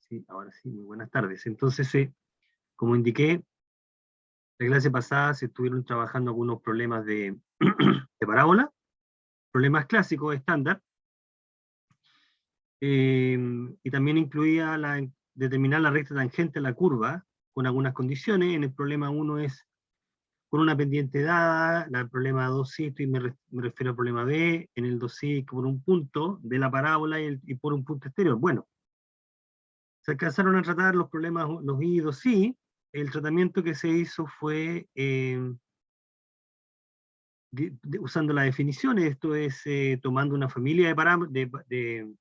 Sí, ahora sí, muy buenas tardes. Entonces, como indiqué, la clase pasada se estuvieron trabajando algunos problemas de, de parábola, problemas clásicos, estándar, y también incluía determinar la recta tangente a la curva con algunas condiciones. En el problema 1 es con una pendiente dada, el problema 2 sí, me refiero al problema B, en el 2 sí por un punto de la parábola y por un punto exterior. Bueno, se alcanzaron a tratar los problemas, los I y 2 sí. El tratamiento que se hizo fue usando las definiciones, esto es tomando una familia de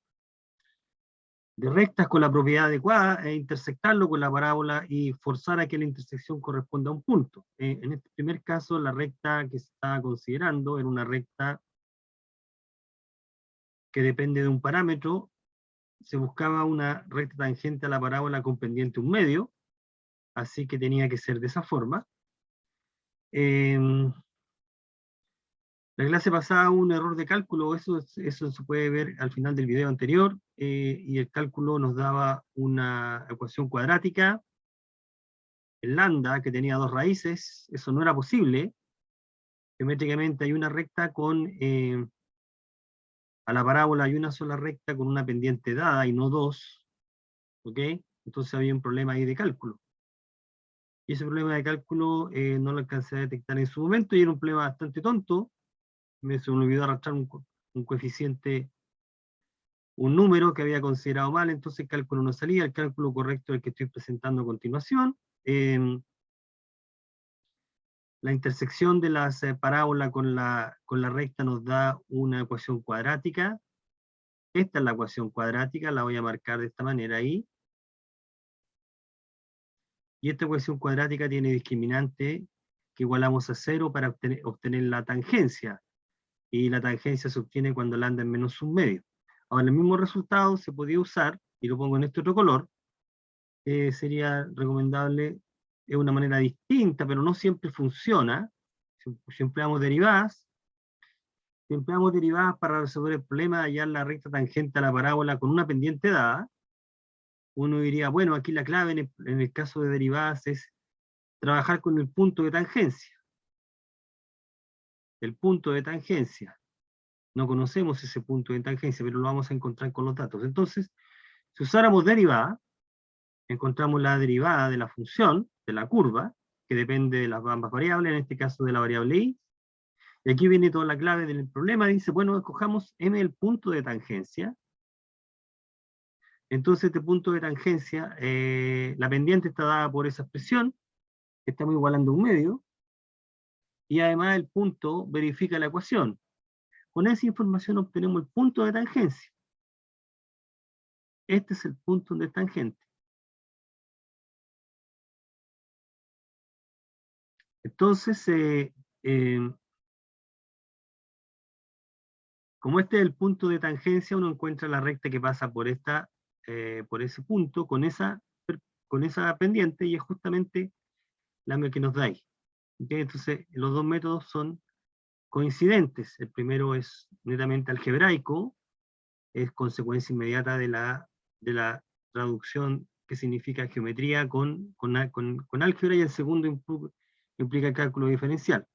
rectas con la propiedad adecuada e intersectarlo con la parábola y forzar a que la intersección corresponda a un punto. En este primer caso, la recta que se estaba considerando era una recta que depende de un parámetro. Se buscaba una recta tangente a la parábola con pendiente 1/2, así que tenía que ser de esa forma. La clase pasada hubo un error de cálculo, eso se puede ver al final del video anterior, y el cálculo nos daba una ecuación cuadrática, el lambda, que tenía 2 raíces, eso no era posible. Geométricamente hay una recta a la parábola hay una sola recta con una pendiente dada y no 2, ¿ok? Entonces había un problema ahí de cálculo. Y ese problema de cálculo no lo alcancé a detectar en su momento, y era un problema bastante tonto. Se me olvidó arrastrar un coeficiente, un número que había considerado mal, entonces el cálculo no salía. El cálculo correcto es el que estoy presentando a continuación. La intersección de las parábolas con la recta nos da una ecuación cuadrática. Esta es la ecuación cuadrática, la voy a marcar de esta manera ahí. Y esta ecuación cuadrática tiene discriminante que igualamos a 0 para obtener la tangencia. Y la tangencia se obtiene cuando lambda en menos 1/2. Ahora, el mismo resultado se podía usar, y lo pongo en este otro color, sería recomendable de una manera distinta, pero no siempre funciona. Si empleamos derivadas para resolver el problema de hallar la recta tangente a la parábola con una pendiente dada, uno diría, bueno, aquí la clave en el caso de derivadas es trabajar con el punto de tangencia. El punto de tangencia. No conocemos ese punto de tangencia, pero lo vamos a encontrar con los datos. Entonces, si usáramos derivada, encontramos la derivada de la función, de la curva, que depende de las ambas variables, en este caso de la variable y. Y aquí viene toda la clave del problema. Dice, bueno, escojamos m el punto de tangencia. Entonces este punto de tangencia, la pendiente está dada por esa expresión, que estamos igualando 1/2, y además el punto verifica la ecuación. Con esa información obtenemos el punto de tangencia. Este es el punto de tangente. Entonces, como este es el punto de tangencia, uno encuentra la recta que pasa por ese punto, con esa pendiente, y es justamente la que nos da ahí. ¿Okay? Entonces, los dos métodos son coincidentes. El primero es netamente algebraico, es consecuencia inmediata de la traducción que significa geometría con álgebra, y el segundo implica cálculo diferencial.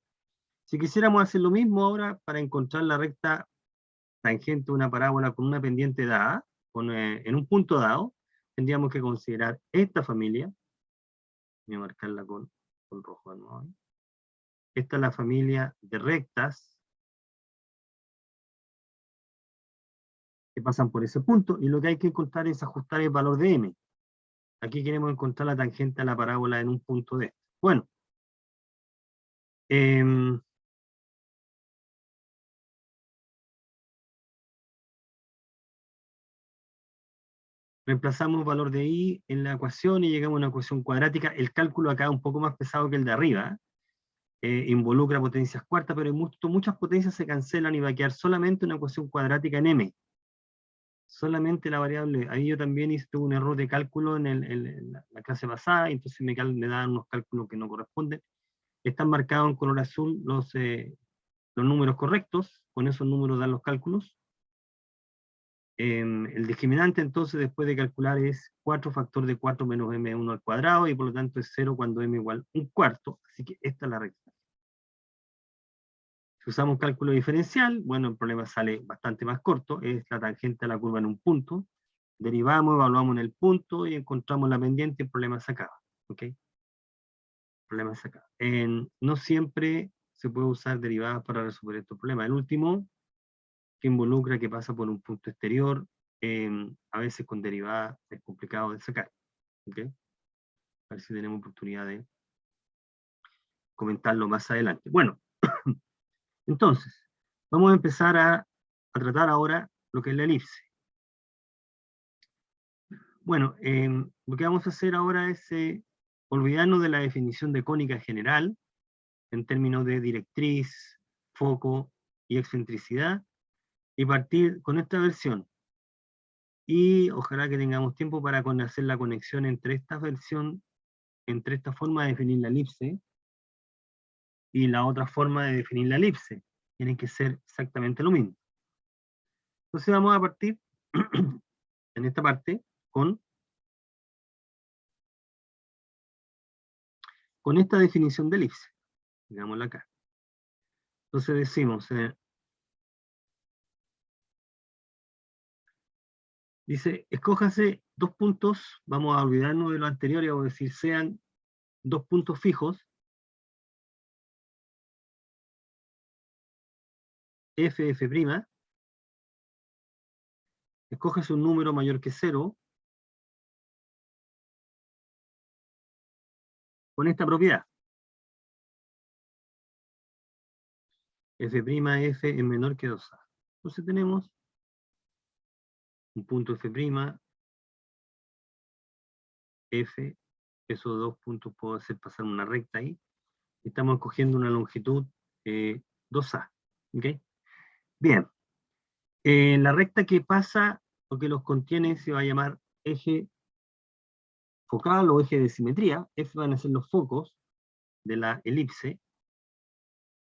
Si quisiéramos hacer lo mismo ahora para encontrar la recta tangente a una parábola con una pendiente dada, en un punto dado, tendríamos que considerar esta familia. Voy a marcarla con rojo, ¿no? Esta es la familia de rectas que pasan por ese punto, y lo que hay que encontrar es ajustar el valor de m. Aquí queremos encontrar la tangente a la parábola en un punto de. Bueno, reemplazamos valor de i en la ecuación y llegamos a una ecuación cuadrática. El cálculo acá es un poco más pesado que el de arriba. Involucra potencias cuartas, pero muchas potencias se cancelan y va a quedar solamente una ecuación cuadrática en m. Solamente la variable. Ahí yo también hice un error de cálculo en la clase pasada, entonces me dan unos cálculos que no corresponden. Están marcados en color azul los números correctos, con esos números dan los cálculos. El discriminante entonces después de calcular es 4 factor de 4 menos m1 al cuadrado y por lo tanto es 0 cuando m igual 1/4, así que esta es la recta. Si usamos cálculo diferencial, bueno, el problema sale bastante más corto, es la tangente a la curva en un punto, derivamos, evaluamos en el punto y encontramos la pendiente y el problema se acaba. ¿Ok? El problema se acaba. No siempre se puede usar derivadas para resolver estos problemas. El último, que involucra que pasa por un punto exterior, a veces con derivadas es complicado de sacar. ¿Ok? A ver si tenemos oportunidad de comentarlo más adelante. Bueno, entonces, vamos a empezar a tratar ahora lo que es la elipse. Bueno, lo que vamos a hacer ahora es olvidarnos de la definición de cónica general, en términos de directriz, foco y excentricidad, y partir con esta versión. Y ojalá que tengamos tiempo para hacer la conexión entre esta versión, entre esta forma de definir la elipse, y la otra forma de definir la elipse. Tienen que ser exactamente lo mismo. Entonces vamos a partir en esta parte con esta definición de elipse. Digámosla acá. Entonces decimos, dice, escójase dos puntos, vamos a olvidarnos de lo anterior y vamos a decir, sean dos puntos fijos, f, f', escójase un número mayor que 0, con esta propiedad. F' es menor que 2a. Entonces tenemos un punto f', f, esos dos puntos puedo hacer pasar una recta ahí, y estamos escogiendo una longitud 2a. ¿Okay? Bien, la recta que pasa o que los contiene se va a llamar eje focal o eje de simetría. F van a ser los focos de la elipse.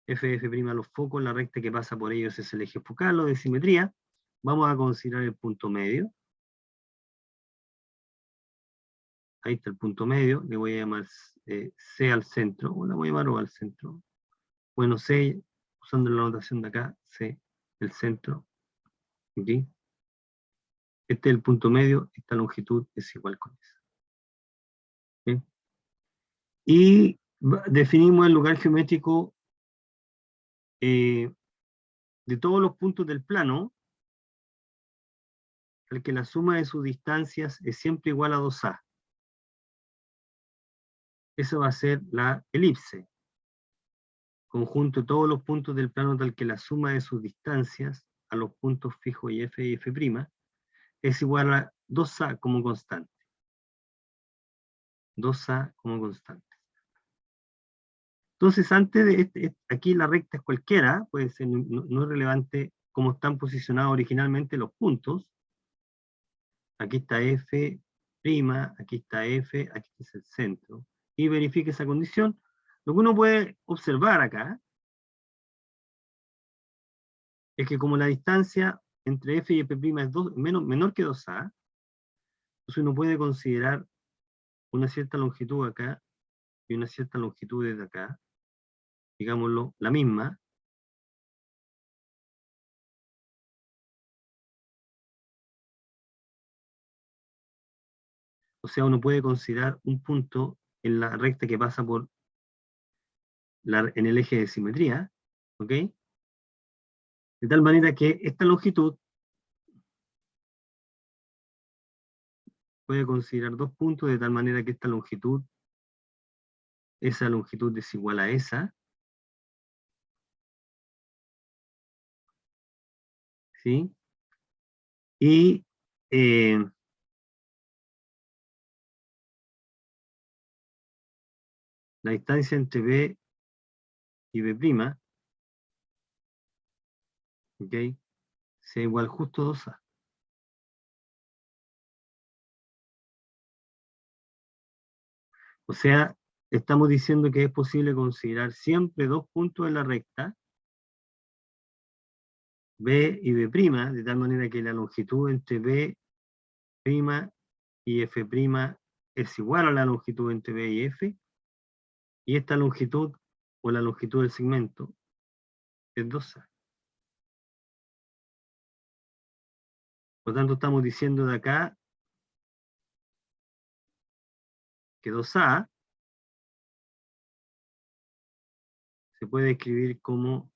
F' los focos, la recta que pasa por ellos es el eje focal o de simetría. Vamos a considerar el punto medio. Ahí está el punto medio, le voy a llamar C al centro, o la voy a llamar O al centro. Bueno, C, usando la notación de acá, C, el centro. ¿Okay? Este es el punto medio, esta longitud es igual con esa. ¿Okay? Y definimos el lugar geométrico de todos los puntos del plano, al que la suma de sus distancias es siempre igual a 2a. Esa va a ser la elipse. Conjunto de todos los puntos del plano tal que la suma de sus distancias a los puntos fijos y f es igual a 2a como constante. 2a como constante. Entonces, antes de aquí la recta es cualquiera, puede ser, no es relevante cómo están posicionados originalmente los puntos. Aquí está f', aquí está f, aquí es el centro. Y verifique esa condición. Lo que uno puede observar acá es que como la distancia entre f y f' es menor que 2a, entonces uno puede considerar una cierta longitud acá y una cierta longitud desde acá, digámoslo, la misma. O sea, uno puede considerar un punto en la recta que pasa por en el eje de simetría, ¿ok? De tal manera que esta longitud puede considerar dos puntos de tal manera que esta longitud, esa longitud es igual a esa, ¿sí? Y la distancia entre B y B', ¿ok? Sea igual justo a 2a. O sea, estamos diciendo que es posible considerar siempre dos puntos en la recta B y B', de tal manera que la longitud entre B' y F' es igual a la longitud entre B y F, y esta longitud, o la longitud del segmento, es 2A. Por lo tanto, estamos diciendo de acá que 2A se puede escribir como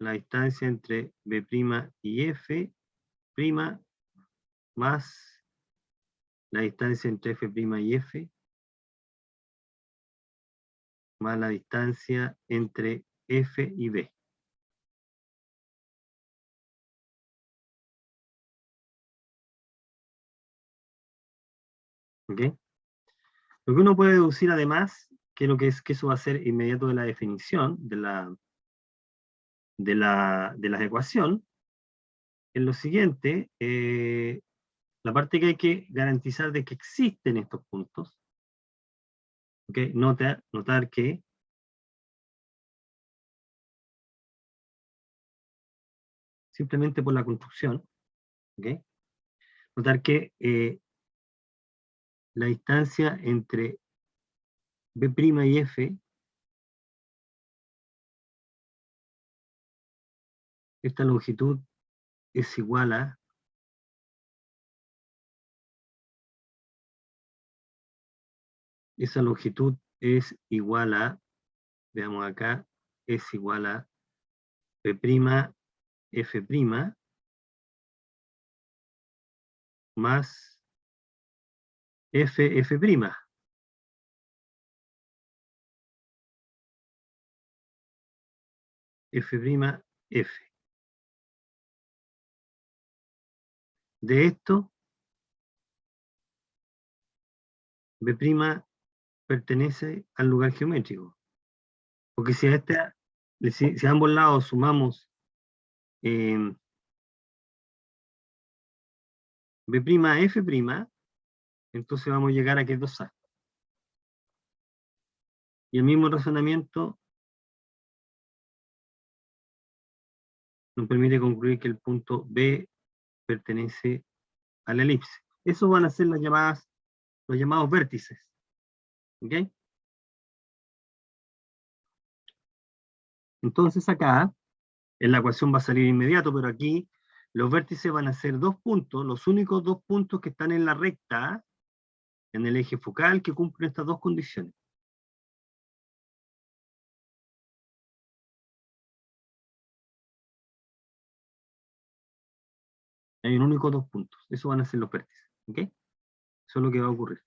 la distancia entre B' y F' más la distancia entre F' y F más la distancia entre F y B. ¿Ok? Lo que uno puede deducir además, que lo que es que eso va a ser inmediato de la definición de la ecuación, es lo siguiente, la parte que hay que garantizar de que existen estos puntos. ¿Ok? Notar que simplemente por la construcción, ¿ok? Notar que la distancia entre B' y F, esta longitud es igual a esa longitud es igual a, veamos acá, es igual a P', F' más F, F'. F', F. De esto, B' pertenece al lugar geométrico. Porque si a ambos lados sumamos B' a F', entonces vamos a llegar a que es 2A. Y el mismo razonamiento nos permite concluir que el punto B pertenece a la elipse. Esos van a ser los llamados vértices. ¿Ok? Entonces acá, en la ecuación va a salir inmediato, pero aquí los vértices van a ser dos puntos, los únicos dos puntos que están en la recta, en el eje focal, que cumplen estas dos condiciones. Hay un único dos puntos. Eso van a ser los vértices. ¿Ok? Eso es lo que va a ocurrir.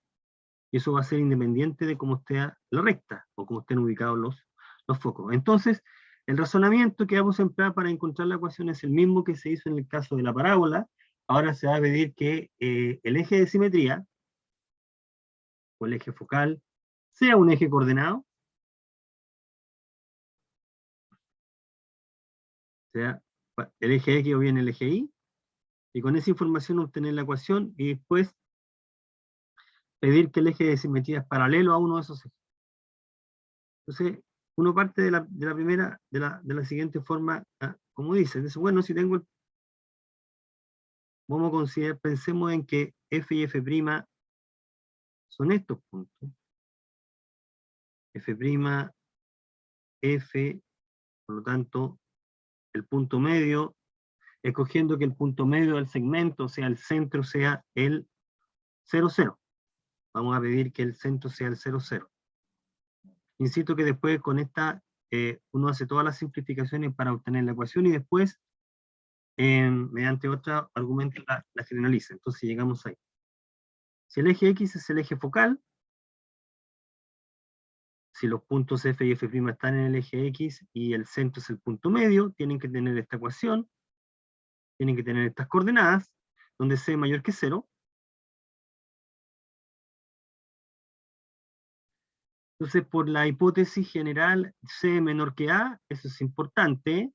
Y eso va a ser independiente de cómo esté la recta o cómo estén ubicados los focos. Entonces, el razonamiento que vamos a emplear para encontrar la ecuación es el mismo que se hizo en el caso de la parábola. Ahora se va a pedir que el eje de simetría, o el eje focal, sea un eje coordenado, sea el eje X o bien el eje Y, y con esa información obtener la ecuación y después pedir que el eje de simetría es paralelo a uno de esos ejes. Entonces, uno parte de la primera, de la siguiente forma, como dice, bueno, si tengo vamos a considerar, pensemos en que F y F' son estos puntos. F', F, por lo tanto, el punto medio, escogiendo que el punto medio del segmento, sea el centro, sea el 0, 0. Vamos a pedir que el centro sea el 0, 0. Insisto que después con esta uno hace todas las simplificaciones para obtener la ecuación y después mediante otro argumento la generaliza. Entonces llegamos ahí. Si el eje X es el eje focal, si los puntos F y F' están en el eje X y el centro es el punto medio, tienen que tener esta ecuación, tienen que tener estas coordenadas, donde C es mayor que 0. Entonces, por la hipótesis general, C menor que A, eso es importante,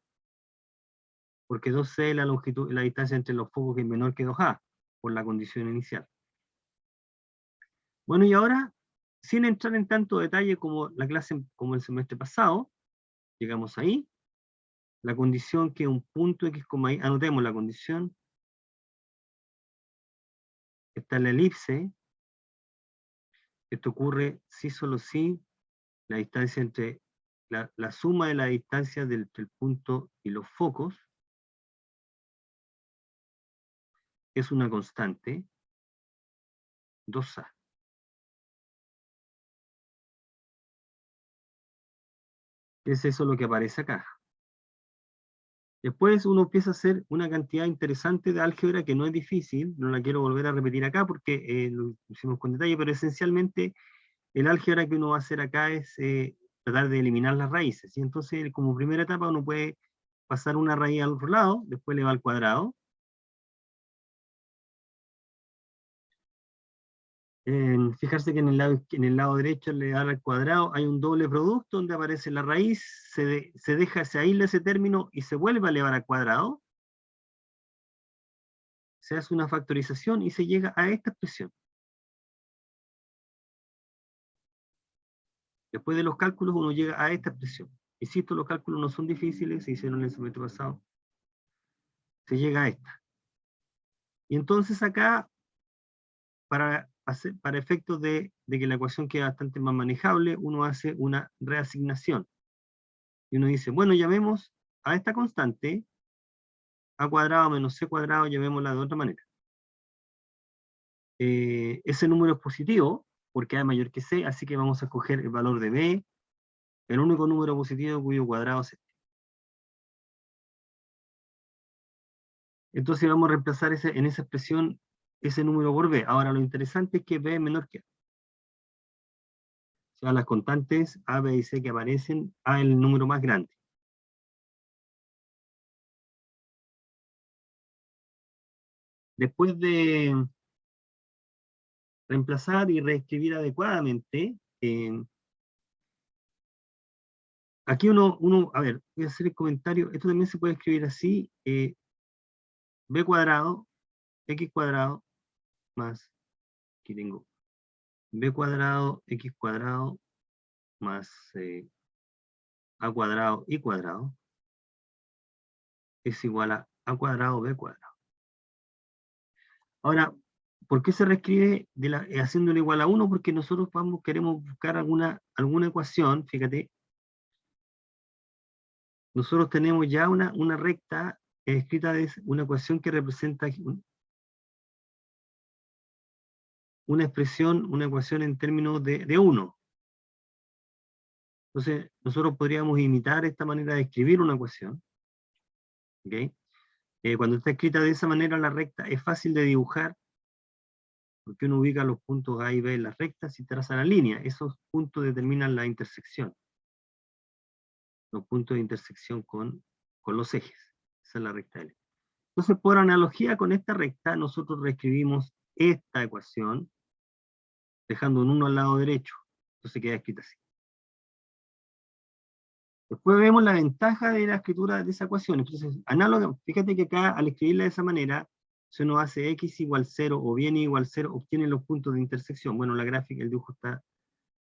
porque 2C la longitud, la distancia entre los focos es menor que 2A, por la condición inicial. Bueno, y ahora, sin entrar en tanto detalle como la clase, como el semestre pasado, llegamos ahí. la condición que un punto x, y, anotemos la condición, está en la elipse, esto ocurre si solo si la distancia entre, la suma de la distancia entre el punto y los focos es una constante, 2a. Es eso lo que aparece acá. Después uno empieza a hacer una cantidad interesante de álgebra que no es difícil, no la quiero volver a repetir acá porque lo hicimos con detalle, pero esencialmente el álgebra que uno va a hacer acá es tratar de eliminar las raíces. Y entonces, como primera etapa, uno puede pasar una raíz al otro lado, después le va al cuadrado. Fijarse que en el lado derecho le da al cuadrado, hay un doble producto donde aparece la raíz, se aísla ese término y se vuelve a elevar al cuadrado. Se hace una factorización y se llega a esta expresión. Después de los cálculos uno llega a esta expresión. Insisto, los cálculos no son difíciles, se hicieron en el semestre pasado. Se llega a esta. Y entonces acá, para efectos de que la ecuación quede bastante más manejable, uno hace una reasignación. Y uno dice, bueno, llamemos a esta constante a cuadrado menos c cuadrado, llamémosla de otra manera. Ese número es positivo, porque A es mayor que C, así que vamos a escoger el valor de B, el único número positivo cuyo cuadrado es este. Entonces vamos a reemplazar en esa expresión ese número por B. Ahora lo interesante es que B es menor que A. O sea, las constantes A, B y C que aparecen, A es el número más grande. Después de reemplazar y reescribir adecuadamente, aquí a ver, voy a hacer el comentario, esto también se puede escribir así, b cuadrado, x cuadrado, más, aquí tengo, b cuadrado, x cuadrado, más a cuadrado, y cuadrado, es igual a cuadrado, b cuadrado. Ahora, ¿por qué se reescribe haciéndolo igual a 1? Porque nosotros queremos buscar alguna ecuación, fíjate, nosotros tenemos ya una recta escrita de una ecuación que representa una expresión, una ecuación en términos de 1. Entonces, nosotros podríamos imitar esta manera de escribir una ecuación. ¿Okay? Cuando está escrita de esa manera la recta, es fácil de dibujar, porque uno ubica los puntos A y B en las rectas y traza la línea. Esos puntos determinan la intersección. Los puntos de intersección con los ejes. Esa es la recta L. Entonces, por analogía con esta recta, nosotros reescribimos esta ecuación, dejando un 1 al lado derecho. Entonces queda escrita así. Después vemos la ventaja de la escritura de esa ecuación. Entonces, análoga, fíjate que acá, al escribirla de esa manera, si uno hace x igual 0 o bien y igual 0, obtiene los puntos de intersección. Bueno, la gráfica, el dibujo está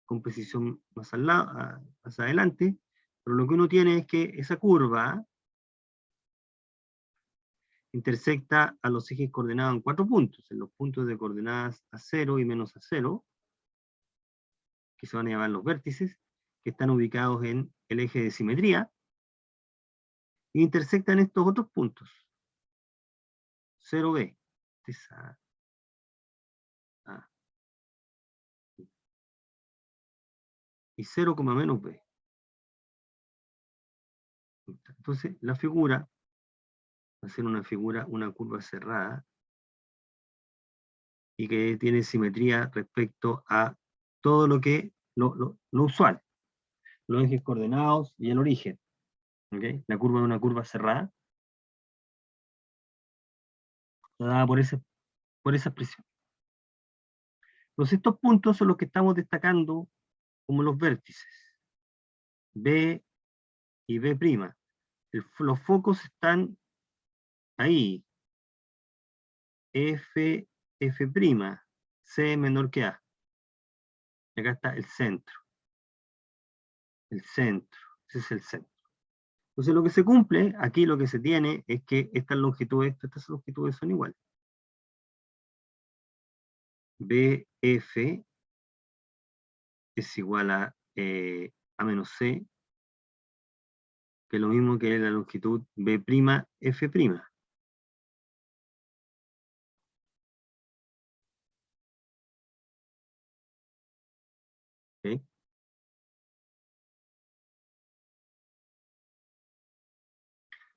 con precisión más al lado, más adelante, pero lo que uno tiene es que esa curva intersecta a los ejes coordenados en 4 puntos, en los puntos de coordenadas a 0 y menos a 0, que se van a llamar los vértices, que están ubicados en el eje de simetría, e intersectan estos otros puntos. 0b. Y 0, menos b. Entonces, la figura va a ser una figura, una curva cerrada, y que tiene simetría respecto a todo lo usual, los ejes coordenados y el origen. ¿Okay? La curva es una curva cerrada, dada por esa expresión. Entonces, estos puntos son los que estamos destacando como los vértices. B y B'. Los focos están ahí. F, F', C menor que A. Acá está el centro. El centro. Ese es el centro. Entonces lo que se cumple, aquí lo que se tiene es que estas longitudes son iguales. BF es igual a menos C, que es lo mismo que la longitud B'F'. ¿Okay?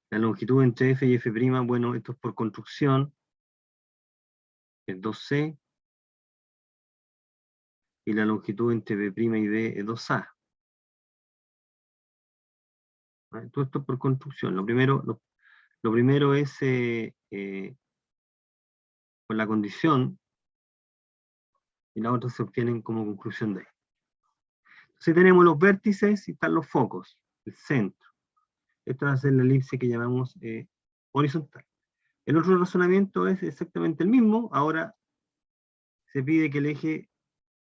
La longitud entre F y F', bueno, esto es por construcción, es 2C, y la longitud entre B' y B es 2A. ¿Vale? Todo esto es por construcción. Lo primero es por la condición, y la otra se obtienen como conclusión de ahí. Entonces tenemos los vértices y están los focos, el centro. Esta va a ser la elipse que llamamos horizontal. El otro razonamiento es exactamente el mismo. Ahora se pide que el eje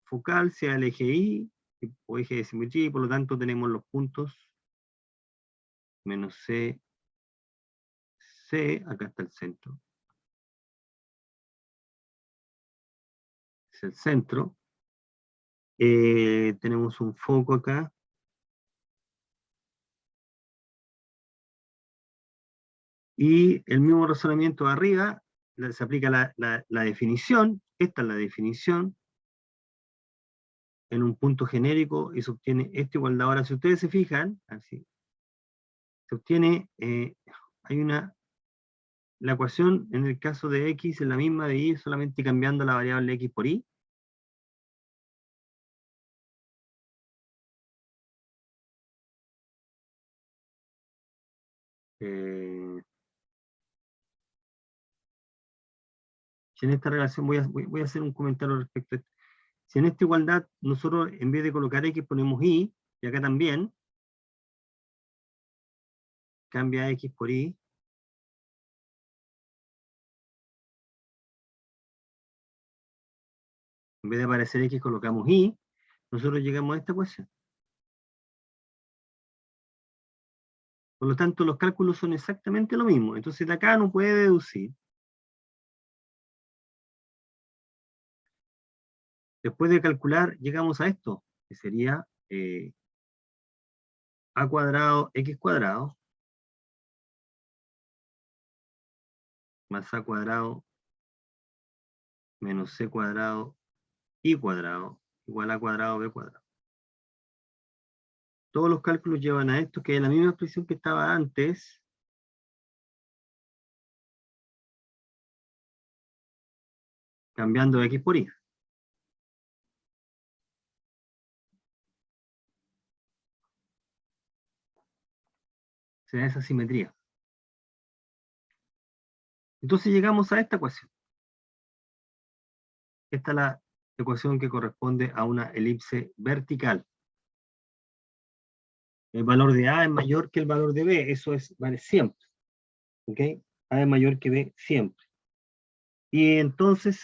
focal sea el eje Y, o eje de simetría, y por lo tanto tenemos los puntos menos C, C, acá está el centro. Es el centro. Tenemos un foco acá. Y el mismo razonamiento de arriba, se aplica la definición. Esta es la definición en un punto genérico y se obtiene esta igualdad. Ahora, si ustedes se fijan, así, se obtiene, la ecuación en el caso de X es la misma de Y, solamente cambiando la variable X por Y. Si en esta relación voy a hacer un comentario respecto a esto. Si en esta igualdad nosotros en vez de colocar X ponemos Y, y acá también, cambia X por Y, en vez de aparecer X colocamos Y, nosotros llegamos a esta ecuación. Por lo tanto, los cálculos son exactamente lo mismo. Entonces de acá no puede deducir. Después de calcular, llegamos a esto, que sería a cuadrado x cuadrado más a cuadrado menos c cuadrado y cuadrado igual a cuadrado b cuadrado. Todos los cálculos llevan a esto, que es la misma expresión que estaba antes, cambiando x por y. Se da esa simetría. Entonces llegamos a esta ecuación. Esta es la ecuación que corresponde a una elipse vertical. El valor de A es mayor que el valor de B, eso vale siempre. ¿Ok? A es mayor que B siempre. Y entonces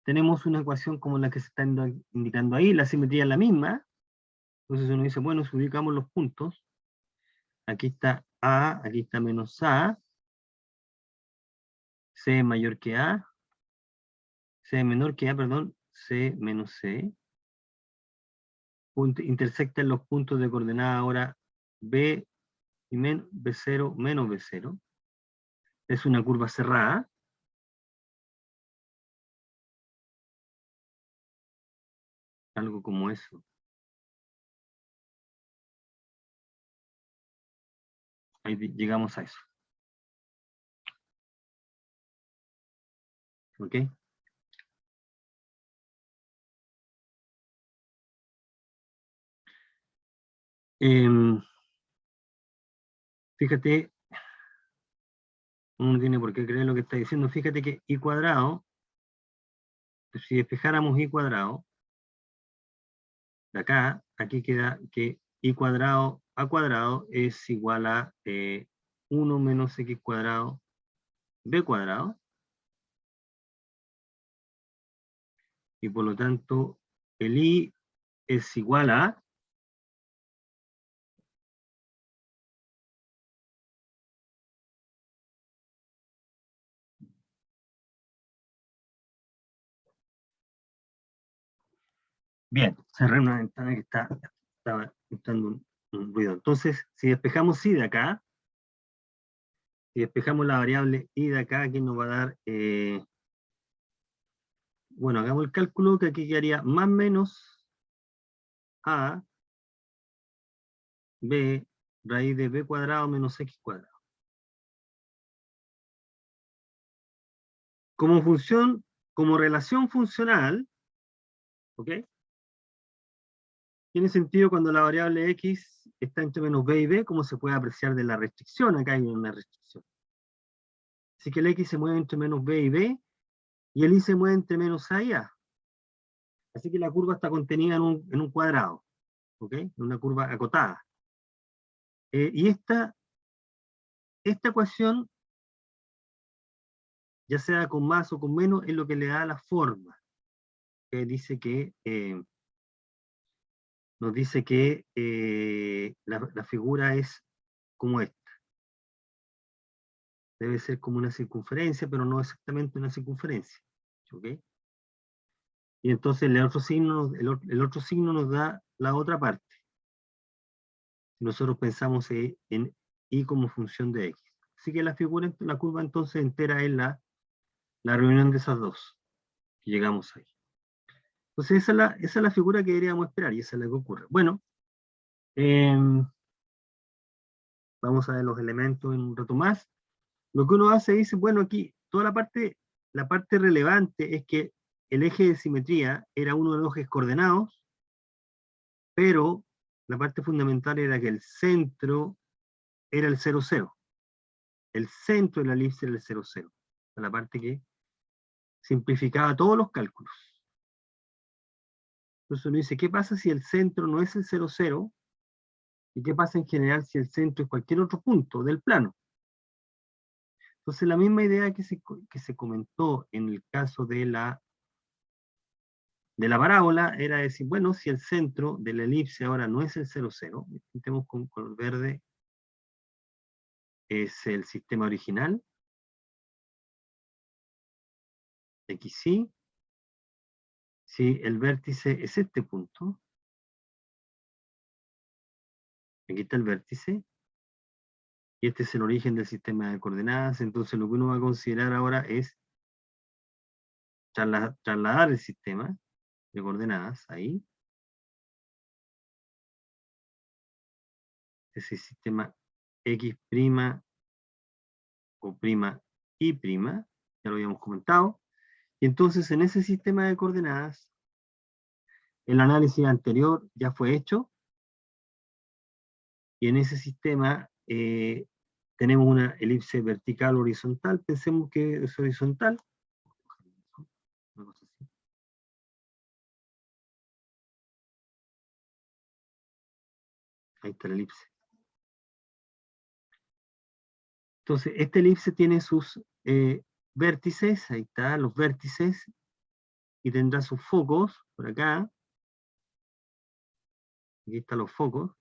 tenemos una ecuación como la que se está indicando ahí, la simetría es la misma. Entonces uno dice, bueno, si ubicamos los puntos, aquí está A, aquí está menos A, C es mayor que A, C es menor que A, perdón, C menos C. Intersectan los puntos de coordenada ahora B y B0 menos B0. Es una curva cerrada. Algo como eso. Ahí llegamos a eso. ¿Ok? Fíjate, uno no tiene por qué creer lo que está diciendo. Fíjate que y cuadrado, si despejáramos y cuadrado, de acá, aquí queda que y cuadrado a cuadrado es igual a 1 menos x cuadrado b cuadrado. Y por lo tanto, el y es igual a Bien, cerré una ventana que estaba entrando un ruido. Entonces, si despejamos y de acá, si despejamos la variable y de acá, aquí nos va a dar, bueno, hagamos el cálculo que aquí quedaría más menos a b raíz de b cuadrado menos x cuadrado. Como función, como relación funcional, ¿ok? Tiene sentido cuando la variable x está entre menos b y b, como se puede apreciar de la restricción. Acá hay una restricción. Así que el x se mueve entre menos b y b, y el y se mueve entre menos a y a. Así que la curva está contenida en un cuadrado, ¿ok? En una curva acotada. Y esta ecuación, ya sea con más o con menos, es lo que le da la forma. Que dice que, nos dice que la figura es como esta. Debe ser como una circunferencia, pero no exactamente una circunferencia. ¿Ok? Y entonces el otro signo nos da la otra parte. Nosotros pensamos en y como función de x. Así que la curva entonces entera es la reunión de esas dos. Y llegamos ahí. Entonces esa es la figura que deberíamos esperar y esa es la que ocurre. Bueno, vamos a ver los elementos en un rato más. Lo que uno hace dice, bueno, aquí toda la parte relevante es que el eje de simetría era uno de los ejes coordenados, pero la parte fundamental era que el centro era el 0, 0. El centro de la elipse era el 0, 0. La parte que simplificaba todos los cálculos. Entonces uno dice, ¿qué pasa si el centro no es el 0, 0? ¿Y qué pasa en general si el centro es cualquier otro punto del plano? Entonces la misma idea que se comentó en el caso de la parábola era decir, bueno, si el centro de la elipse ahora no es el 0, 0, pintemos con color verde, es el sistema original, XY, si el vértice es este punto, aquí está el vértice, y este es el origen del sistema de coordenadas, entonces lo que uno va a considerar ahora es trasladar el sistema de coordenadas ahí, ese sistema X' o prima Y', ya lo habíamos comentado, y entonces en ese sistema de coordenadas, el análisis anterior ya fue hecho, y en ese sistema tenemos una elipse vertical horizontal, pensemos que es horizontal, una cosa así. Ahí está la elipse. Entonces, esta elipse tiene sus vértices, ahí está, los vértices, y tendrá sus focos, por acá. Aquí están los focos.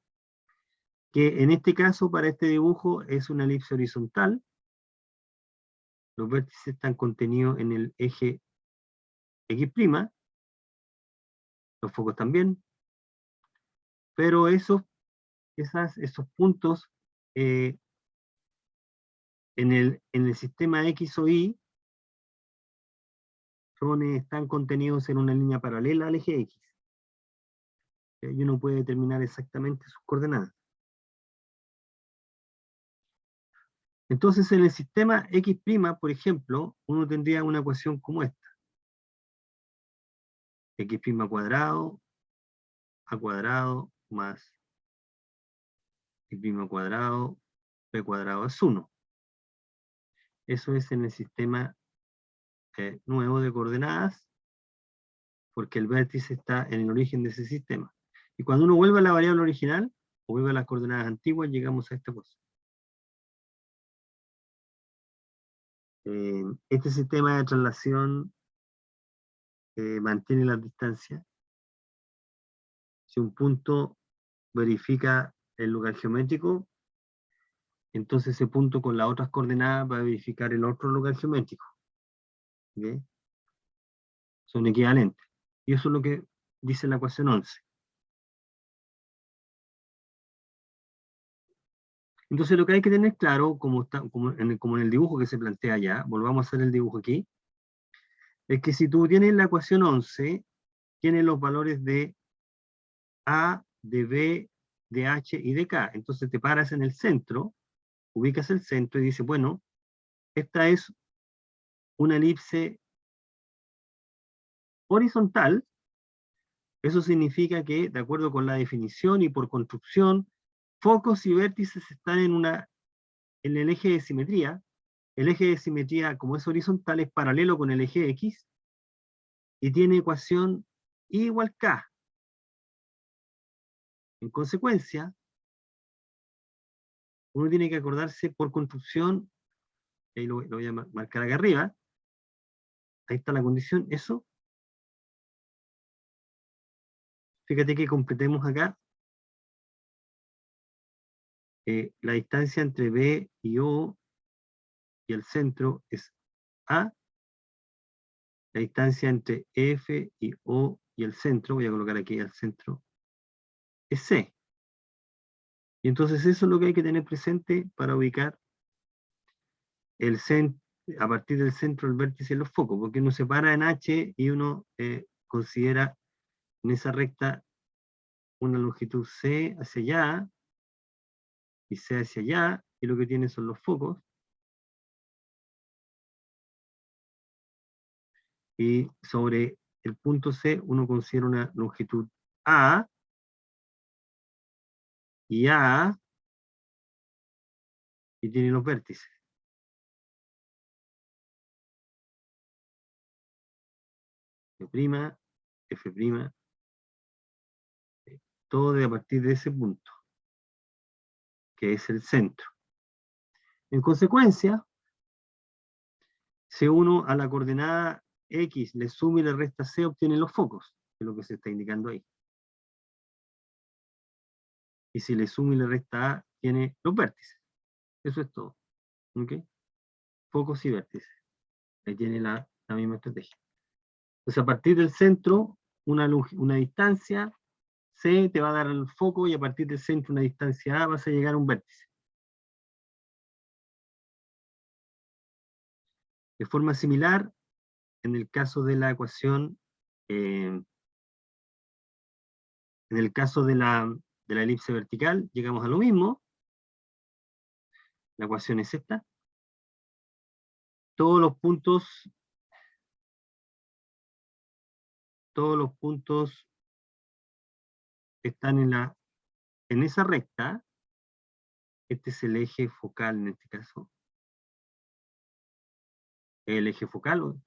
Que en este caso, para este dibujo, es una elipse horizontal. Los vértices están contenidos en el eje X', los focos también. Pero esos puntos en el sistema X o Y están contenidos en una línea paralela al eje X. Y uno puede determinar exactamente sus coordenadas. Entonces, en el sistema X', por ejemplo, uno tendría una ecuación como esta. X' cuadrado, A cuadrado, más Y' cuadrado, B cuadrado es 1. Eso es en el sistema nuevo de coordenadas, porque el vértice está en el origen de ese sistema. Y cuando uno vuelve a la variable original, o vuelve a las coordenadas antiguas, llegamos a esta cosa. Este sistema de traslación mantiene las distancias. Si un punto verifica el lugar geométrico, entonces ese punto con las otras coordenadas va a verificar el otro lugar geométrico. ¿Okay? Son equivalentes. Y eso es lo que dice la ecuación 11. Entonces lo que hay que tener claro, como en el dibujo que se plantea allá, volvamos a hacer el dibujo aquí, es que si tú tienes la ecuación 11, tienes los valores de A, de B, de H y de K. Entonces te paras en el centro, ubicas el centro y dices, bueno, esta es una elipse horizontal. Eso significa que, de acuerdo con la definición y por construcción, focos y vértices están en el eje de simetría. El eje de simetría, como es horizontal, es paralelo con el eje X y tiene ecuación I igual K. En consecuencia, uno tiene que acordarse por construcción, ahí lo voy a marcar acá arriba, ahí está la condición, eso. Fíjate que completemos acá la distancia entre B y O y el centro es A. La distancia entre F y O y el centro, voy a colocar aquí el centro, es C. Y entonces eso es lo que hay que tener presente para ubicar el a partir del centro el vértice en los focos, porque uno se para en H y uno considera en esa recta una longitud C hacia allá y C hacia allá, y lo que tiene son los focos. Y sobre el punto C uno considera una longitud A, y A, y tiene los vértices. F', F', todo de a partir de ese punto, que es el centro. En consecuencia, si uno a la coordenada X le suma y le resta C, obtiene los focos, que es lo que se está indicando ahí. Y si le suma y le resta A, tiene los vértices. Eso es todo. ¿Ok? Focos y vértices. Ahí tiene la misma estrategia. Entonces, a partir del centro, una distancia, C te va a dar el foco, y a partir del centro, una distancia A, vas a llegar a un vértice. De forma similar, en el caso de la ecuación, en el caso de la elipse vertical, llegamos a lo mismo. La ecuación es esta. Todos los puntos están en esa recta. Este es el eje focal en este caso. El eje focal.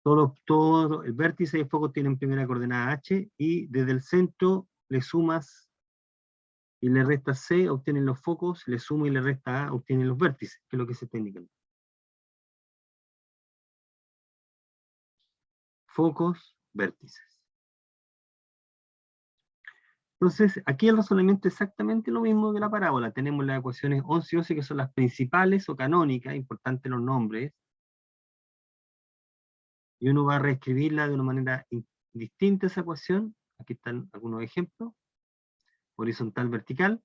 Todo el vértice y el foco tienen primera coordenada H, y desde el centro le sumas y le restas C, obtienen los focos, le suma y le resta A, obtienen los vértices, que es lo que se está indicando. Focos, vértices. Entonces, aquí el razonamiento es exactamente lo mismo que la parábola. Tenemos las ecuaciones 11 y 12, que son las principales o canónicas, importantes los nombres, y uno va a reescribirla de una manera distinta esa ecuación. Aquí están algunos ejemplos. Horizontal, vertical.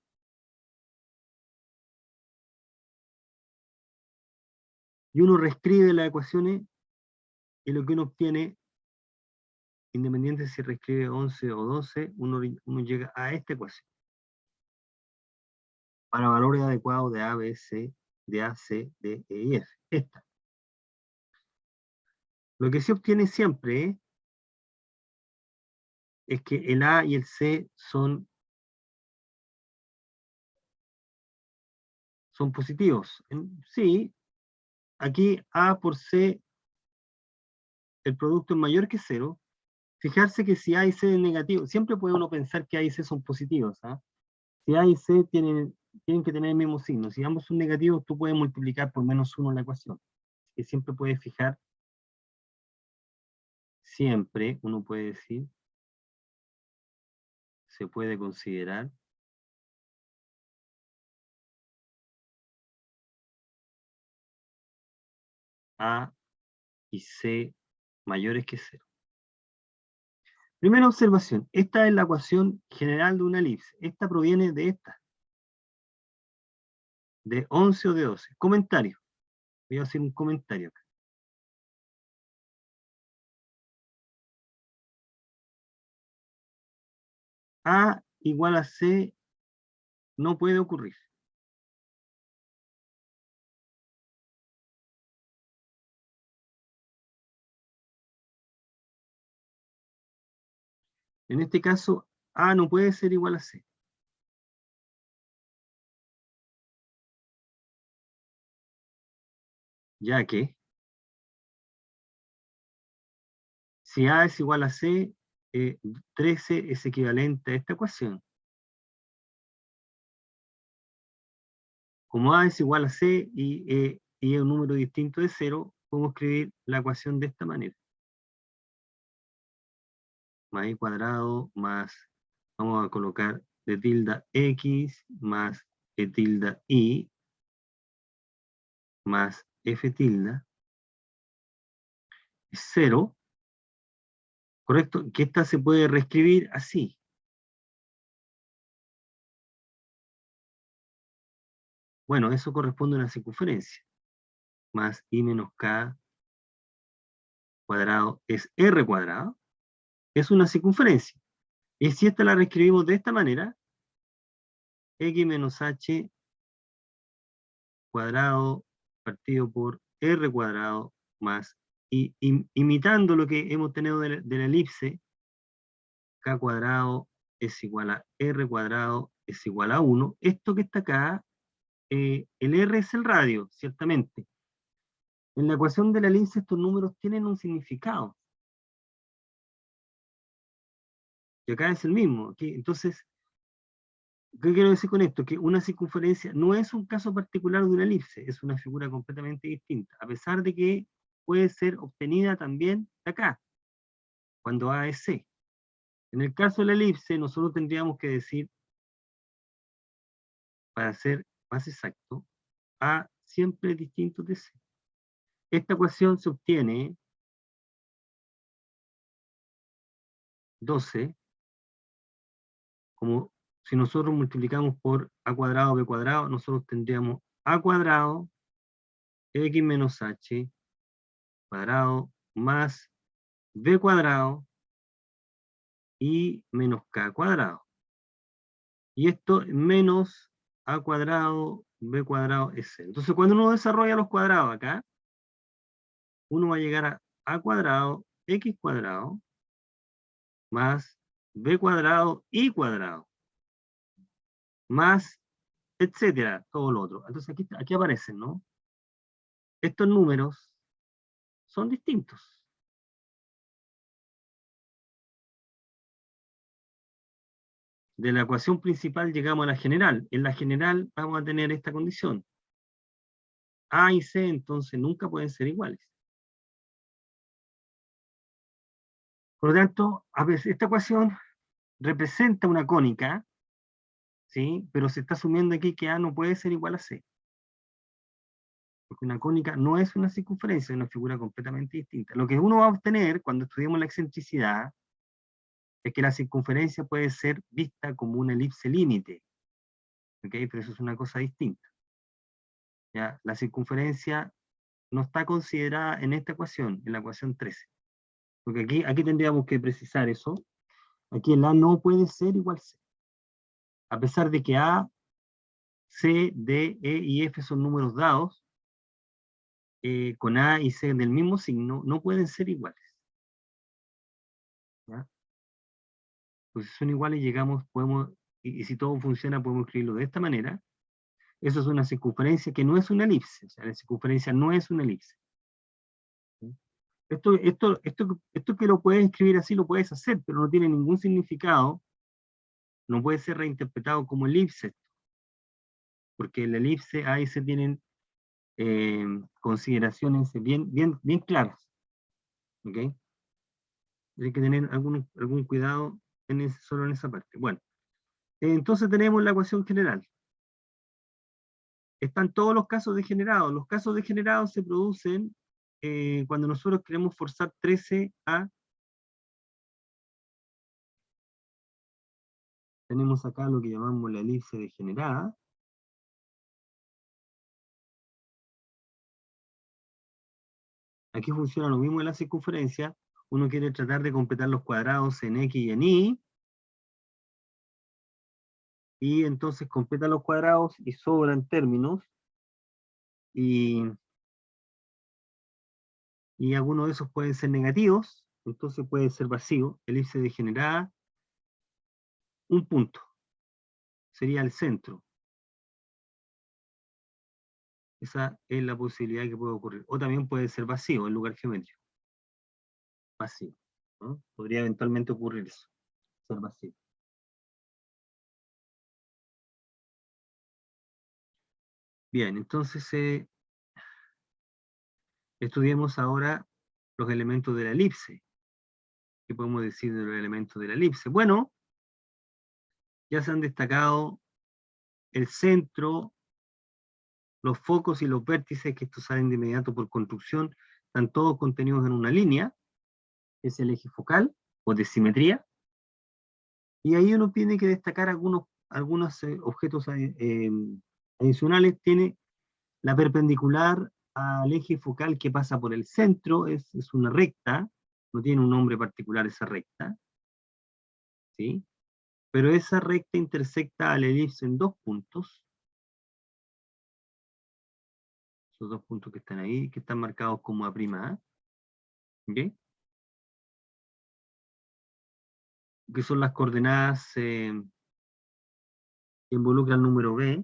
Y uno reescribe las ecuaciones, y lo que uno obtiene, independiente si reescribe 11 o 12, uno llega a esta ecuación. Para valores adecuados de A, B, C, de A, C, D, E y F. Esta. Lo que se obtiene siempre es que el A y el C son positivos. Sí, aquí A por C, el producto es mayor que 0. Fijarse que si A y C es negativo, siempre puede uno pensar que A y C son positivos. ¿Ah? Si A y C tienen que tener el mismo signo. Si ambos son negativos, tú puedes multiplicar por -1 en la ecuación. Que siempre puedes fijar, siempre uno puede decir, se puede considerar A y C mayores que 0. Primera observación, esta es la ecuación general de una elipse. Esta proviene de esta, de 11 o de 12. Comentario. Voy a hacer un comentario acá. A igual a C no puede ocurrir. En este caso, A no puede ser igual a C. Ya que, si A es igual a C, 13 es equivalente a esta ecuación. Como A es igual a C y es un número distinto de 0, podemos escribir la ecuación de esta manera. Más I cuadrado más, vamos a colocar de tilde X más E tilde Y más F tilde es 0, ¿correcto? Que esta se puede reescribir así. Bueno, eso corresponde a una circunferencia. Más I menos K cuadrado es R cuadrado. Es una circunferencia. Y si esta la reescribimos de esta manera, X menos H cuadrado partido por R cuadrado más, imitando lo que hemos tenido de la elipse, K cuadrado es igual a R cuadrado es igual a 1. Esto que está acá, el R es el radio, ciertamente. En la ecuación de la elipse estos números tienen un significado. Y acá es el mismo. ¿Okay? Entonces, ¿qué quiero decir con esto? Que una circunferencia no es un caso particular de una elipse, es una figura completamente distinta, a pesar de que puede ser obtenida también de acá, cuando A es C. En el caso de la elipse, nosotros tendríamos que decir, para ser más exacto, A siempre es distinto de C. Esta ecuación se obtiene 12, como si nosotros multiplicamos por A cuadrado, B cuadrado, nosotros tendríamos A cuadrado, X menos H cuadrado, más B cuadrado, y menos K cuadrado. Y esto menos A cuadrado, B cuadrado es 0. Entonces cuando uno desarrolla los cuadrados acá, uno va a llegar a cuadrado, X cuadrado, más B cuadrado, Y cuadrado, más, etcétera, todo lo otro. Entonces aquí aparecen, ¿no? Estos números son distintos. De la ecuación principal llegamos a la general. En la general vamos a tener esta condición. A y C entonces nunca pueden ser iguales. Por lo tanto, a veces esta ecuación representa una cónica, ¿sí? Pero se está asumiendo aquí que A no puede ser igual a C. Porque una cónica no es una circunferencia, es una figura completamente distinta. Lo que uno va a obtener cuando estudiemos la excentricidad es que la circunferencia puede ser vista como una elipse límite. ¿Ok? Pero eso es una cosa distinta. ¿Ya? La circunferencia no está considerada en esta ecuación, en la ecuación 13. Porque aquí tendríamos que precisar eso. Aquí el A no puede ser igual a C. A pesar de que A, C, D, E y F son números dados, con A y C del mismo signo, no pueden ser iguales. ¿Ya? Pues si son iguales, llegamos, podemos, y si todo funciona, podemos escribirlo de esta manera. Eso es una circunferencia que no es una elipse. O sea, la circunferencia no es una elipse. ¿Sí? Esto que lo puedes escribir así, lo puedes hacer, pero no tiene ningún significado. No puede ser reinterpretado como elipse, porque la elipse A y C tienen consideraciones bien claras. ¿Ok? Hay que tener algún cuidado solo en esa parte. Bueno, entonces tenemos la ecuación general. Están todos los casos degenerados. Los casos degenerados se producen cuando nosotros queremos forzar 13 a tenemos acá lo que llamamos la elipse degenerada. Aquí funciona lo mismo en la circunferencia. Uno quiere tratar de completar los cuadrados en X y en Y. Y entonces completa los cuadrados y sobran términos. Y algunos de esos pueden ser negativos. Entonces puede ser vacío. Elipse degenerada. Un punto. Sería el centro. Esa es la posibilidad que puede ocurrir. O también puede ser vacío en lugar geométrico. Vacío, ¿no? Podría eventualmente ocurrir eso. Ser vacío. Bien, entonces estudiemos ahora los elementos de la elipse. ¿Qué podemos decir de los elementos de la elipse? Bueno, ya se han destacado el centro, los focos y los vértices, que estos salen de inmediato por construcción, están todos contenidos en una línea, que es el eje focal, o de simetría, y ahí uno tiene que destacar algunos objetos adicionales. Tiene la perpendicular al eje focal que pasa por el centro, es una recta, no tiene un nombre particular esa recta, ¿sí? Pero esa recta intersecta al elipse en dos puntos, esos dos puntos que están ahí, que están marcados como A', ¿ok? Que son las coordenadas que involucran el número B,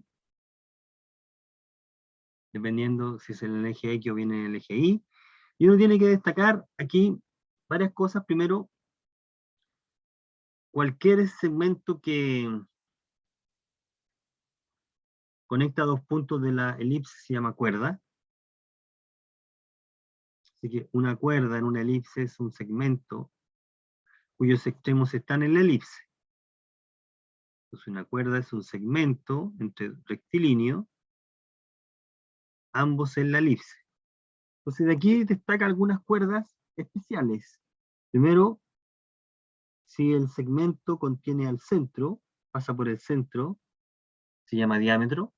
dependiendo si es en el eje X o viene en el eje Y. Y uno tiene que destacar aquí varias cosas. Primero, cualquier segmento que conecta dos puntos de la elipse se llama cuerda. Así que una cuerda en una elipse es un segmento cuyos extremos están en la elipse. Entonces una cuerda es un segmento entre rectilíneo, ambos en la elipse. Entonces de aquí destaca algunas cuerdas especiales. Primero, si el segmento contiene al centro, pasa por el centro, se llama diámetro.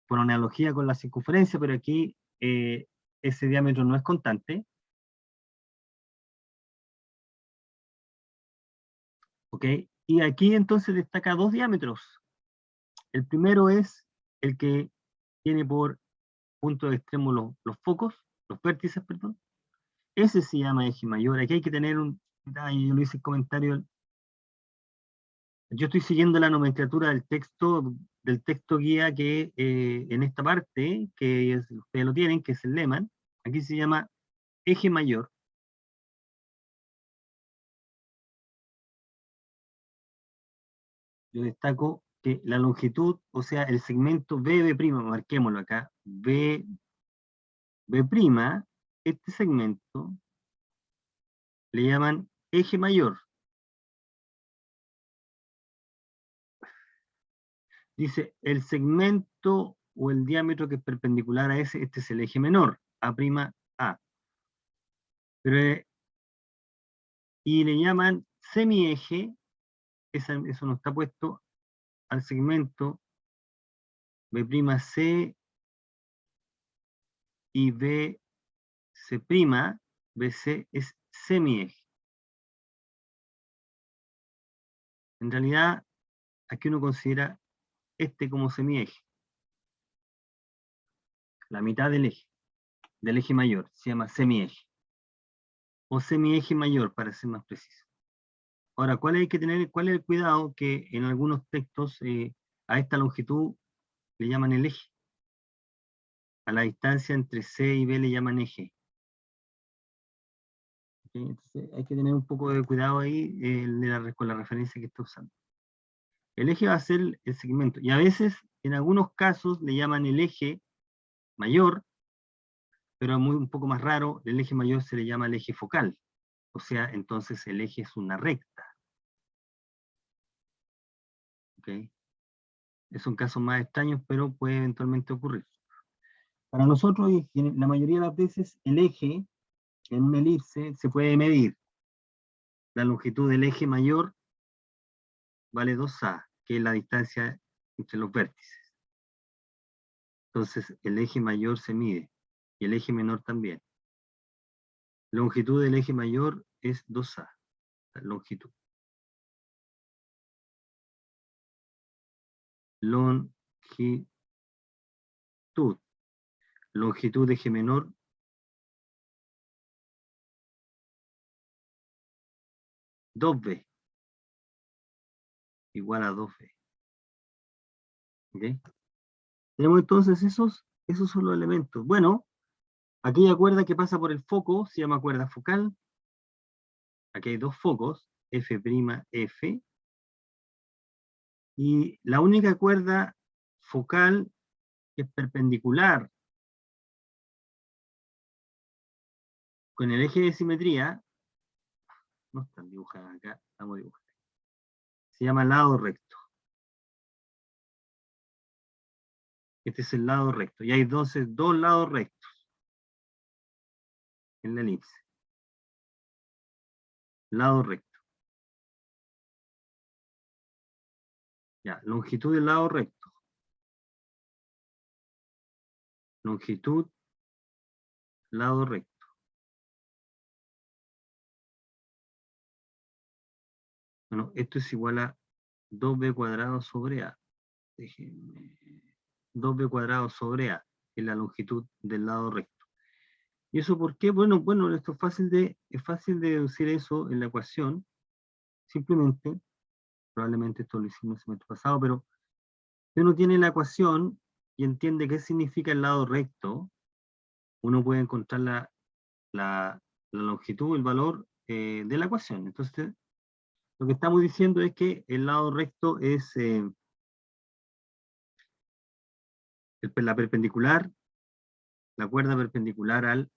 Por analogía con la circunferencia, pero aquí ese diámetro no es constante. ¿Ok? Y aquí entonces destaca dos diámetros. El primero es el que tiene por punto de extremo los focos, los vértices, perdón. Ese se llama eje mayor. Aquí hay que tener un detalle, yo lo hice en comentario. Yo estoy siguiendo la nomenclatura del texto guía que en esta parte, ustedes lo tienen, que es el Lehmann, aquí se llama eje mayor. Yo destaco que la longitud, o sea, el segmento BB', marquémoslo acá, B', este segmento le llaman eje mayor. Dice, el segmento o el diámetro que es perpendicular a ese, este es el eje menor, A', A. Pero, y le llaman semieje, eso no está puesto, al segmento B'C y BC es semieje. En realidad, aquí uno considera este como semieje. La mitad del eje mayor, se llama semieje. O semieje mayor, para ser más preciso. Ahora, ¿cuál es el cuidado? Que en algunos textos a esta longitud le llaman el eje. A la distancia entre C y B le llaman eje. ¿Okay? Entonces hay que tener un poco de cuidado ahí con la referencia que está usando. El eje va a ser el segmento. Y a veces, en algunos casos, le llaman el eje mayor, pero un poco más raro, el eje mayor se le llama el eje focal. O sea, entonces el eje es una recta. ¿Okay? Son casos más extraños, pero puede eventualmente ocurrir. Para nosotros, la mayoría de las veces, el eje en una elipse se puede medir. la longitud del eje mayor vale 2A, que es la distancia entre los vértices. Entonces el eje mayor se mide, y el eje menor también. La longitud del eje mayor es 2A, la longitud. Longitud. Longitud de eje menor, dos B, igual a 2B. ¿Okay? Tenemos entonces esos son los elementos. Bueno, aquella cuerda que pasa por el foco se llama cuerda focal. Aquí hay dos focos, F', F. Y la única cuerda focal que es perpendicular con el eje de simetría, no están dibujadas acá, estamos dibujando. Se llama lado recto. Este es el lado recto. Y hay entonces dos lados rectos en la elipse. Lado recto. Ya, longitud del lado recto. Longitud, lado recto. Bueno, esto es igual a 2b cuadrado sobre a. Déjenme. 2b cuadrado sobre a, que es la longitud del lado recto. ¿Y eso por qué? Bueno, esto es fácil de deducir eso en la ecuación. Simplemente, probablemente esto lo hicimos el semestre pasado, pero si uno tiene la ecuación y entiende qué significa el lado recto, uno puede encontrar la longitud, el valor de la ecuación. Entonces, lo que estamos diciendo es que el lado recto es la perpendicular, la cuerda perpendicular al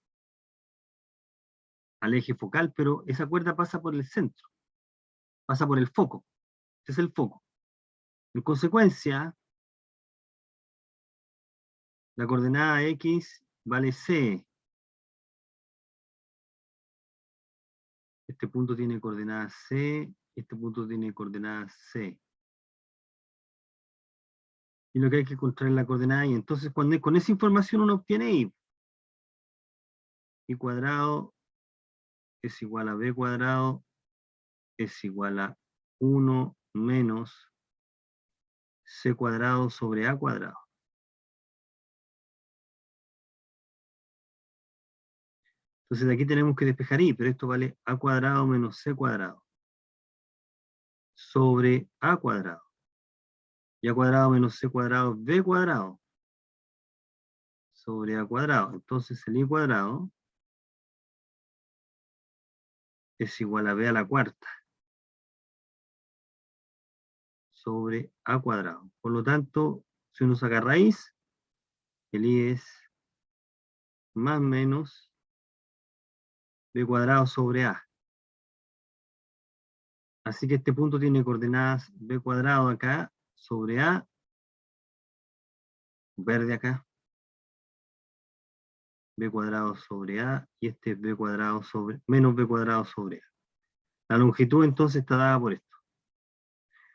eje focal, pero esa cuerda pasa por el centro, pasa por el foco. Este es el foco. En consecuencia, la coordenada X vale C. Este punto tiene coordenada C, este punto tiene coordenada C. Y lo que hay que encontrar es la coordenada Y. Entonces, con esa información uno obtiene Y. Y cuadrado es igual a B cuadrado es igual a 1 menos C cuadrado sobre A cuadrado. Entonces de aquí tenemos que despejar Y, pero esto vale A cuadrado menos C cuadrado sobre A cuadrado. Y A cuadrado menos C cuadrado es B cuadrado sobre A cuadrado. Entonces el I cuadrado es igual a B a la cuarta sobre A cuadrado. Por lo tanto, si uno saca raíz, el I es más menos B cuadrado sobre A. Así que este punto tiene coordenadas B cuadrado acá sobre A, verde acá, B cuadrado sobre A, y este es B cuadrado sobre, menos B cuadrado sobre A. La longitud entonces está dada por esto.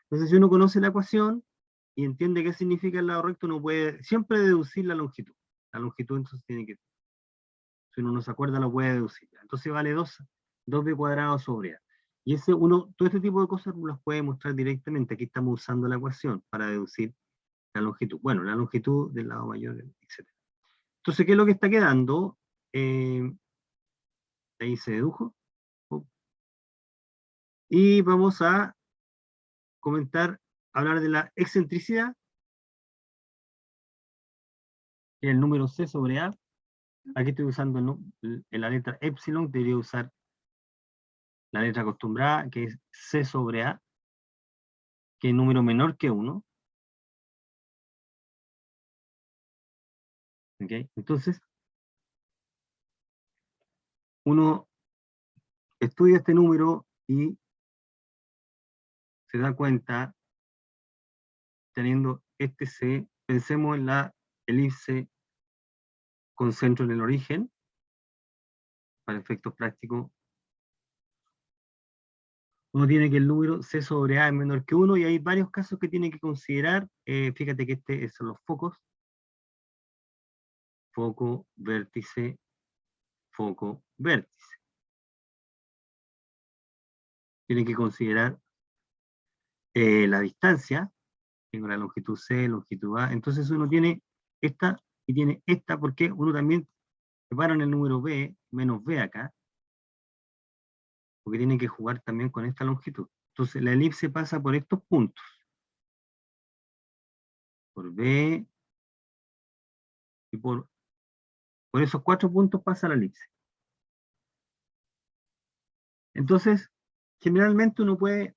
Entonces si uno conoce la ecuación y entiende qué significa el lado recto, uno puede siempre deducir la longitud. La longitud entonces tiene que, si uno no se acuerda, lo puede deducir. Entonces vale 2B cuadrado sobre A. Y todo este tipo de cosas uno las puede mostrar directamente. Aquí estamos usando la ecuación para deducir la longitud. Bueno, la longitud del lado mayor, etc. Entonces, ¿qué es lo que está quedando? Ahí se dedujo. Y vamos a hablar de la excentricidad, que es el número C sobre A. Aquí estoy usando la letra epsilon, debería usar la letra acostumbrada, que es C sobre A, que es número menor que 1. ¿Okay? Entonces, uno estudia este número y se da cuenta, teniendo este C, pensemos en la elipse con centro en el origen, para efectos prácticos, uno tiene que el número C sobre A es menor que 1 y hay varios casos que tiene que considerar. Fíjate que son los focos. Foco, vértice, foco, vértice. Tienen que considerar la distancia. Tengo la longitud C, longitud A. Entonces uno tiene esta y tiene esta porque uno también separan el número B menos B acá, porque tiene que jugar también con esta longitud. Entonces la elipse pasa por estos puntos. Por B y por esos 4 puntos pasa la elipse. Entonces, generalmente uno puede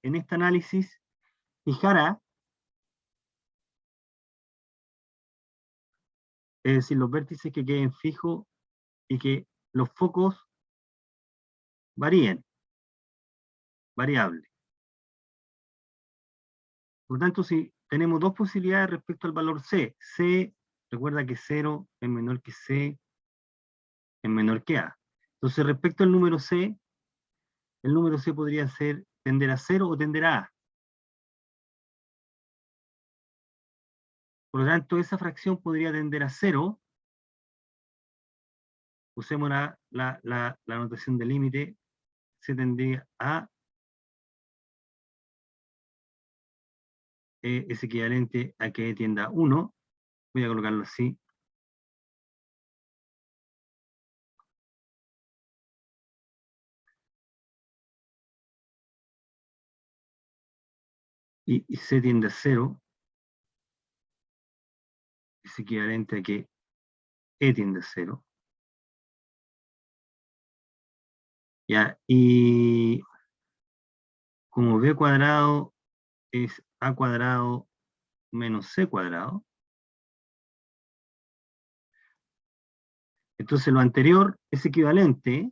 en este análisis fijar A, es decir, los vértices que queden fijos y que los focos varíen, variables. Por lo tanto, si tenemos dos posibilidades respecto al valor C, recuerda que 0 es menor que C, es menor que A. Entonces, respecto al número C, el número C podría tender a 0 o tender a A. Por lo tanto, esa fracción podría tender a 0. Usemos la notación de límite. C tendría a es equivalente a que tienda a 1. Voy a colocarlo así. Y C tiende a 0 es equivalente a que E tiende a 0. Ya, y como B cuadrado es A cuadrado menos C cuadrado, entonces lo anterior es equivalente,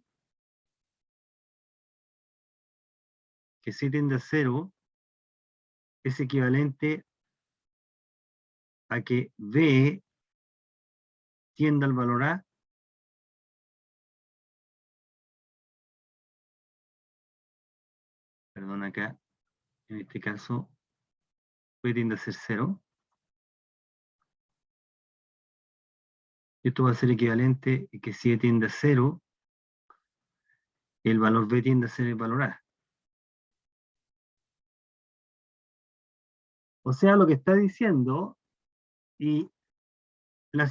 que C tiende a 0, es equivalente a que B tienda al valor A. Perdón, acá, en este caso, B tiende a ser 0. Esto va a ser equivalente a que si E tiende a 0, el valor B tiende a ser el valor A. O sea, lo que está diciendo, y la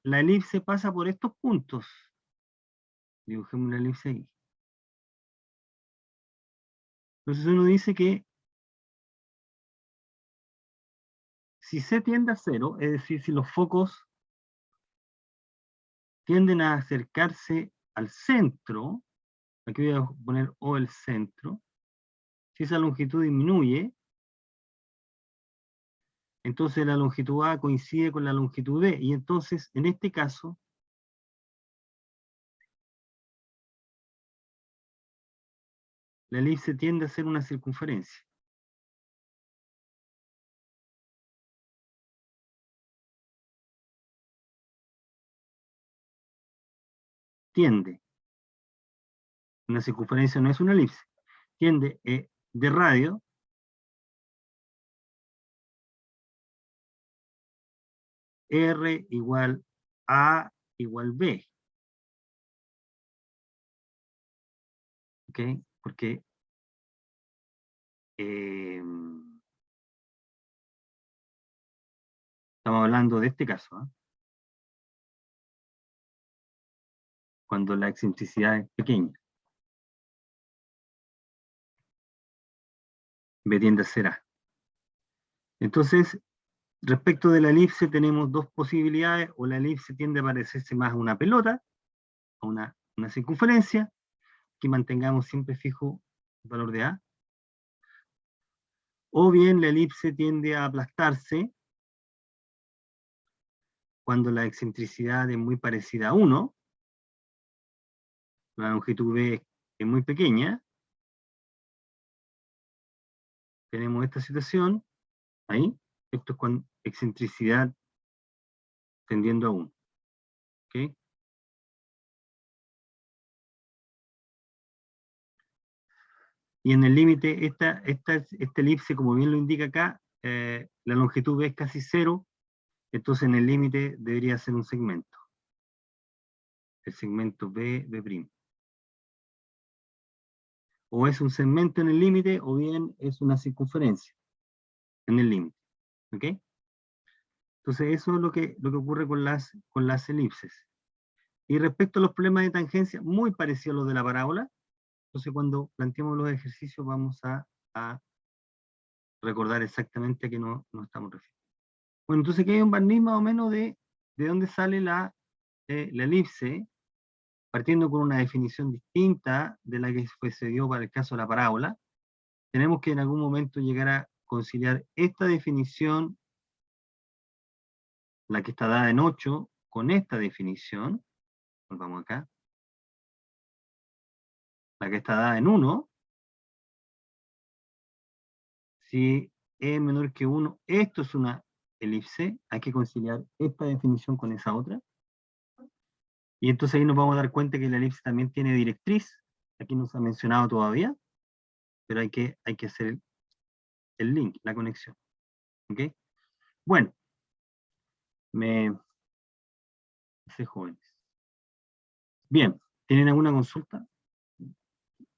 elipse pasa por estos puntos. Dibujemos una elipse ahí. Entonces uno dice que si C tiende a 0, es decir, si los focos tienden a acercarse al centro, aquí voy a poner O el centro, si esa longitud disminuye, entonces la longitud A coincide con la longitud B, y entonces, en este caso, la elipse tiende a ser una circunferencia. Tiende. Una circunferencia no es una elipse. Tiende de radio R igual A igual B. ¿Ok? Porque estamos hablando de este caso, ¿eh? Cuando la excentricidad es pequeña. B tiende a ser A. Entonces, respecto de la elipse tenemos dos posibilidades, o la elipse tiende a parecerse más a una pelota, a una circunferencia, que mantengamos siempre fijo el valor de A, o bien la elipse tiende a aplastarse cuando la excentricidad es muy parecida a 1, la longitud B es muy pequeña, tenemos esta situación, ahí, esto es con excentricidad tendiendo a 1. ¿Okay? Y en el límite, esta elipse, como bien lo indica acá, la longitud B es casi 0, entonces en el límite debería ser un segmento. El segmento B'. O es un segmento en el límite, o bien es una circunferencia en el límite. ¿Ok? Entonces eso es lo que ocurre con las elipses. Y respecto a los problemas de tangencia, muy parecido a los de la parábola. Entonces cuando planteemos los ejercicios vamos a recordar exactamente a qué nos estamos refiriendo. Bueno, entonces aquí hay un barniz más o menos de dónde sale la elipse, partiendo con una definición distinta de la que se dio para el caso de la parábola. Tenemos que en algún momento llegar a conciliar esta definición, la que está dada en 8, con esta definición. Volvamos acá. La que está dada en 1. Si E es menor que 1, esto es una elipse, hay que conciliar esta definición con esa otra. Y entonces ahí nos vamos a dar cuenta que la elipse también tiene directriz. Aquí no se ha mencionado todavía, pero hay que hacer el link, la conexión. ¿Ok? Bueno, me hice jóvenes. Bien, ¿tienen alguna consulta?